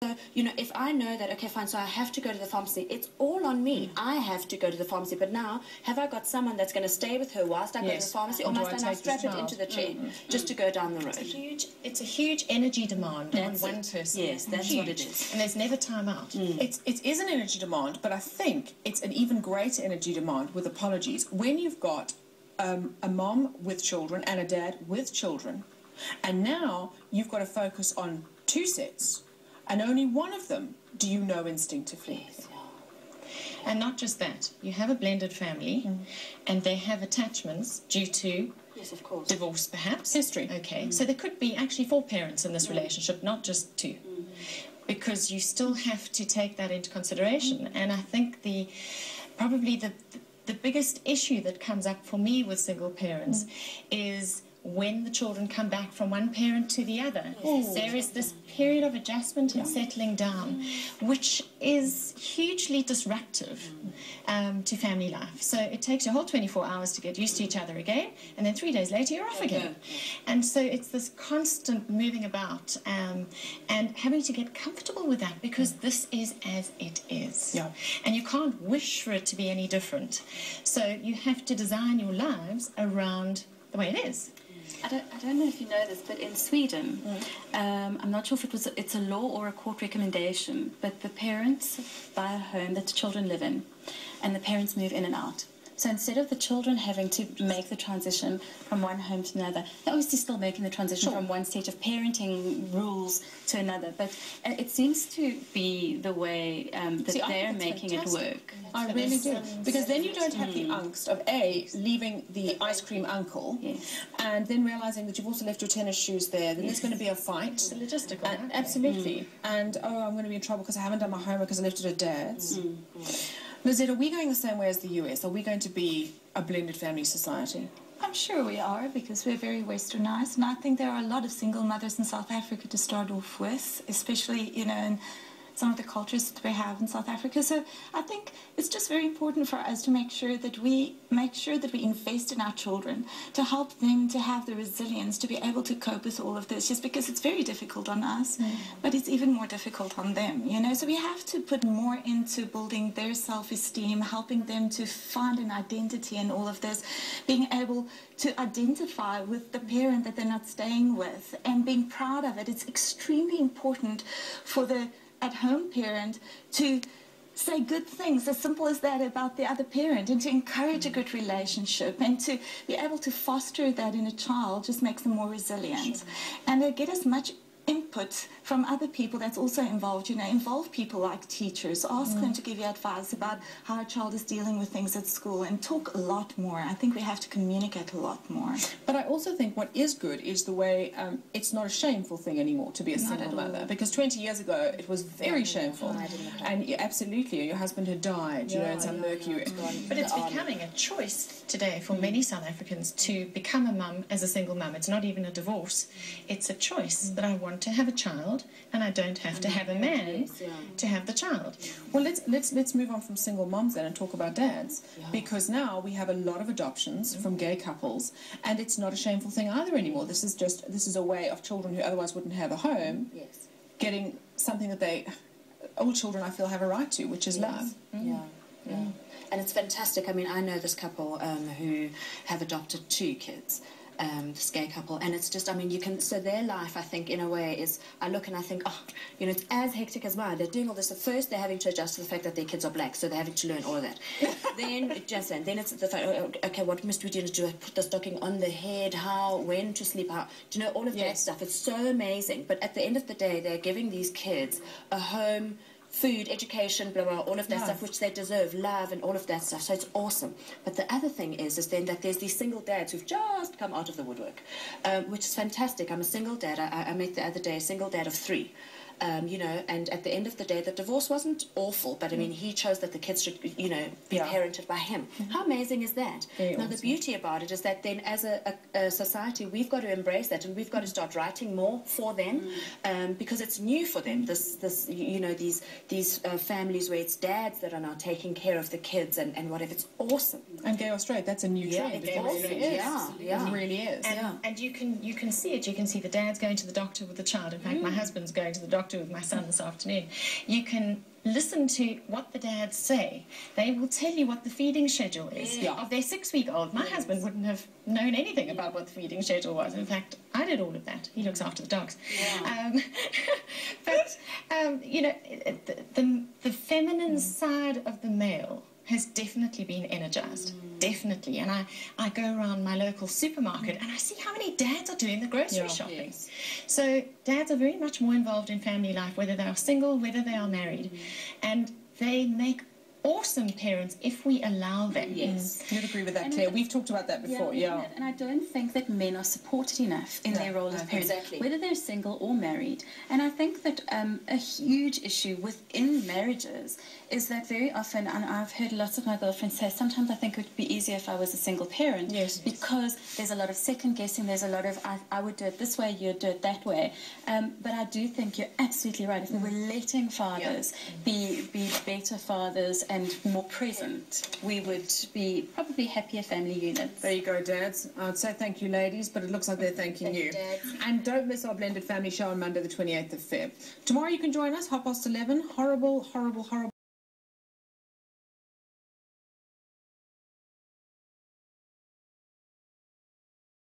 So, you know, if I know that, okay, fine, so I have to go to the pharmacy, it's all on me. I have to go to the pharmacy. But now, have I got someone that's going to stay with her whilst I go to the pharmacy, or must I now strap it into the chair just to go down the road? It's a huge energy demand on one person. Yes, that's what it is. And there's never time out. It is an energy demand, but I think it's an even greater energy demand, with apologies, when you've got a mom with children and a dad with children, and now you've got to focus on two sets, and only one of them do you know instinctively. Yes. And not just that, you have a blended family, and they have attachments due to Yes, of course. divorce, perhaps. History. Okay, so there could be actually 4 parents in this relationship, not just 2. Because you still have to take that into consideration. And I think probably the biggest issue that comes up for me with single parents is when the children come back from one parent to the other. There is this period of adjustment and settling down, which is hugely disruptive to family life. So it takes you a whole 24 hours to get used to each other again, and then 3 days later you're off again. And so it's this constant moving about and having to get comfortable with that, because this is as it is. And you can't wish for it to be any different. So you have to design your lives around the way it is. I don't know if you know this, but in Sweden, I'm not sure if it's a law or a court recommendation, but the parents buy a home that the children live in, and the parents move in and out. So instead of the children having to make the transition from one home to another, they're obviously still making the transition from one set of parenting rules to another. But it seems to be the way that they're making it work. I really do. Because then you don't have the angst of leaving the ice cream uncle, and then realizing that you've also left your tennis shoes there. Then there's going to be a fight. It's a logistical. Absolutely. And I'm going to be in trouble because I haven't done my homework because I left it at Dad's. Lizette, are we going the same way as the US? Are we going to be a blended family society? I'm sure we are, because we're very westernized, and I think there are a lot of single mothers in South Africa to start off with, especially, you know, in some of the cultures that we have in South Africa. So I think it's just very important for us to make sure that we invest in our children, to help them to have the resilience to be able to cope with all of this, just because it's very difficult on us, but it's even more difficult on them, you know. So we have to put more into building their self-esteem, helping them to find an identity in all of this, being able to identify with the parent that they're not staying with, and being proud of it. It's extremely important for the at-home parent to say good things, as simple as that, about the other parent, and to encourage a good relationship, and to be able to foster that in a child just makes them more resilient. And they get as much input from other people that's also involved, you know, involve people like teachers, ask them to give you advice about how a child is dealing with things at school, and talk a lot more. I think we have to communicate a lot more. But I also think what is good is the way it's not a shameful thing anymore to be a single mother, because 20 years ago it was very shameful, and absolutely, your husband had died, you know, in some mercury. But it's becoming a choice today for many South Africans to become a mum as a single mum. It's not even a divorce. It's a choice that I want to have a child, and I don't have to have a man to have the child. Well, let's move on from single moms then and talk about dads, because now we have a lot of adoptions from gay couples, and it's not a shameful thing either anymore. This is a way of children who otherwise wouldn't have a home getting something that all children, I feel, have a right to, which is love. And it's fantastic. I mean, I know this couple who have adopted 2 kids, this gay couple, and it's just, I mean, so their life, I think, in a way, is, I look and I think, oh, you know, it's as hectic as mine. They're doing all this. At first, they're having to adjust to the fact that their kids are black, so they're having to learn all of that. then it's the fact, okay, what must we do? Do I put the stocking on the head? How? When to sleep? How? Do you know, all of that stuff. It's so amazing. But at the end of the day, they're giving these kids a home, food, education, blah, blah, all of that stuff, which they deserve, love, and all of that stuff. So it's awesome. But the other thing is then that there's these single dads who've just come out of the woodwork, which is fantastic. I'm a single dad. I met the other day a single dad of 3. You know, and at the end of the day, the divorce wasn't awful, but I mean, he chose that the kids should, you know, be parented by him. How amazing is that? Now, the beauty about it is that then, as a society, we've got to embrace that, and we've got to start writing more for them, because it's new for them. This, you know, these families where it's dads that are now taking care of the kids and whatever. It's awesome. And gay or straight, that's a new trend. It's awesome. It really is. And you can see it. You can see the dad's going to the doctor with the child. In fact, my husband's going to the doctor doctor with my son this afternoon. You can listen to what the dads say. They will tell you what the feeding schedule is of their 6-week-old. My husband wouldn't have known anything about what the feeding schedule was. In fact, I did all of that. He looks after the dogs. But you know, the feminine side of the male has definitely been energized, definitely. And I go around my local supermarket and I see how many dads are doing the grocery shopping. So dads are very much more involved in family life, whether they are single, whether they are married. And they make awesome parents if we allow them. Yes. You'd agree with that, Claire. We've talked about that before, And I don't think that men are supported enough in their role as parents, whether they're single or married. And I think that a huge issue within marriages is that very often, and I've heard lots of my girlfriends say, sometimes I think it would be easier if I was a single parent, because there's a lot of second guessing, there's a lot of, I would do it this way, you'd do it that way. But I do think you're absolutely right. If we were letting fathers be better fathers and more present, we would be probably happier family units. There you go, dads. I'd say thank you, ladies, but it looks like they're thanking you. And don't miss our blended family show on Monday the 28th of Feb. Tomorrow you can join us, 11:30. Horrible, horrible, horrible.